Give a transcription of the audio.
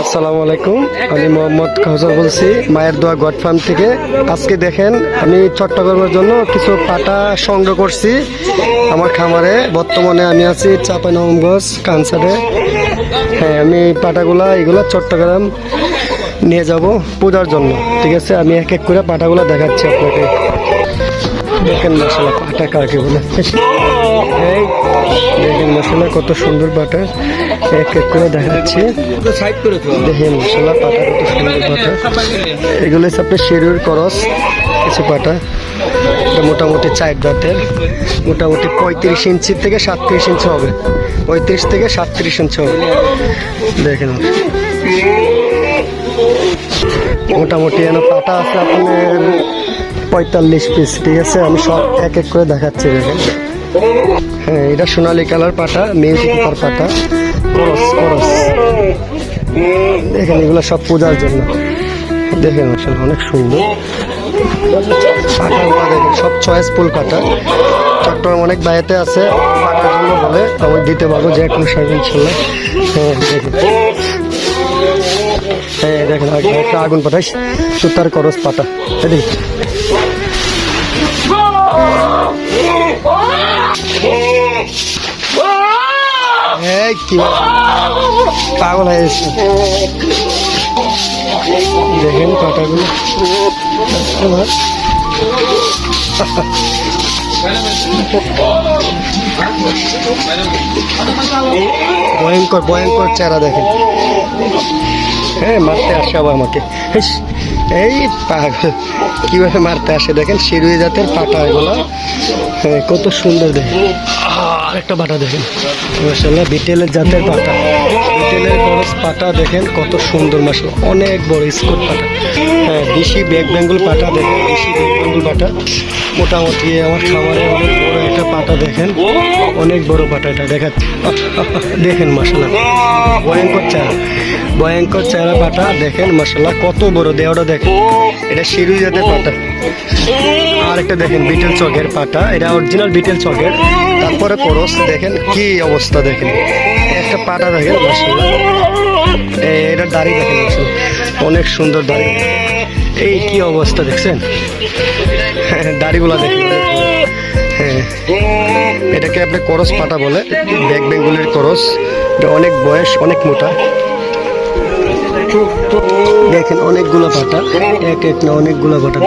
আসসালামু আলাইকুম, আমি মোহাম্মদ কাউসার বলছি মায়ের দোয়া গড ফার্ম থেকে। আজকে দেখেন আমি চট্টগ্রামের জন্য কিছু পাটা সংগ্রহ করছি আমার খামারে। বর্তমানে আমি আছি চাঁপাইনবাবগঞ্জ কানসারে। হ্যাঁ, আমি পাটাগুলা এগুলা চট্টগ্রাম নিয়ে যাব পূজার জন্য। ঠিক আছে, আমি এক এক করে পাটাগুলা দেখাচ্ছি আপনাকে। দেখেন মশলা পাটা কাকে বলে। এই দেখেন মশলা কত সুন্দর পাটা, এক এক করে দেখাচ্ছি। দেখেন মশলা পাটা কত সুন্দর পাটা। এগুলো হচ্ছে আপনার শেরুর করস কিছু পাটা। এটা মোটামুটি 4 দাঁতের, মোটামুটি 35 ইঞ্চি থেকে 37 ইঞ্চি হবে, 35 থেকে 37 ইঞ্চি হবে। দেখেন মোটামুটি এখানে পাটা আছে আপনার 45 পিস। ঠিক আছে, আমি সব এক এক করে দেখাচ্ছি। দেখেন, হ্যাঁ এটা সোনালী কালার পাটা, মিউজিক পাটা, করস করস। দেখেন এগুলো সব পূজার জন্য। দেখেন আসলে অনেক সুন্দর পাটাগুলো। দেখেন সব চয়েসফুল পাটা। চট্টগ্রাম অনেক বাইরেতে আছে পাটার জন্য বলে, আমি দিতে পারবো যে কোনো সময় ইনশাল্লাহ। হ্যাঁ দেখেন, হ্যাঁ দেখেন একটা আগুন পাঠাই সুতার করস পাটা। এদিকে কি পাগল হয়ে গেছে। দেখেন পাটাগুলো ভয়ঙ্কর ভয়ঙ্কর চেহারা। দেখেন, হ্যাঁ মারতে আসে আবার আমাকে। এই পাগল কিভাবে মারতে আসে। দেখেন শিরুই জাতের পাটা এগুলো। হ্যাঁ কত সুন্দর। দেখেন আরেকটা পাটা দেখেন, মাশাআল্লাহ বিটেলের জাতের পাটা, বিটেলের করস পাটা। দেখেন কত সুন্দর মাশাআল্লাহ, অনেক বড় স্কট পাটা। হ্যাঁ দেশি ব্যাক বেঙ্গল পাটা। দেখেন দেশি ব্যাক বেঙ্গল পাটা মোটামুটি আমার খামারে অনেক বড় একটা পাটা। দেখেন অনেক বড় পাটা এটা। দেখেন মাশাআল্লাহ ভয়ঙ্কর চেহারা, ভয়ঙ্কর চেহারা পাটা। দেখেন মাশাআল্লাহ কত বড় দেহটা। দেখেন এটা শিরুই জাতের পাটা। আর একটা দেখেন বিটেল চকের পাটা, এটা অরিজিনাল বিটেল চকের। তারপরে করস দেখেন কি অবস্থা। দেখেন একটা পাটা দেখেন মাশাআল্লাহ। এটার দাড়ি দেখেন মাশাআল্লাহ অনেক সুন্দর দাড়ি। এই কি অবস্থা দেখছেন, দাড়িগুলা দেখেন। হ্যাঁ এটাকে আপনি করস পাটা বলে, ব্যাক বেঙ্গলের করস। এটা অনেক বয়স, অনেক মোটা। দেখেন অনেকগুলো পাটা, এক এক না অনেকগুলো পাটা।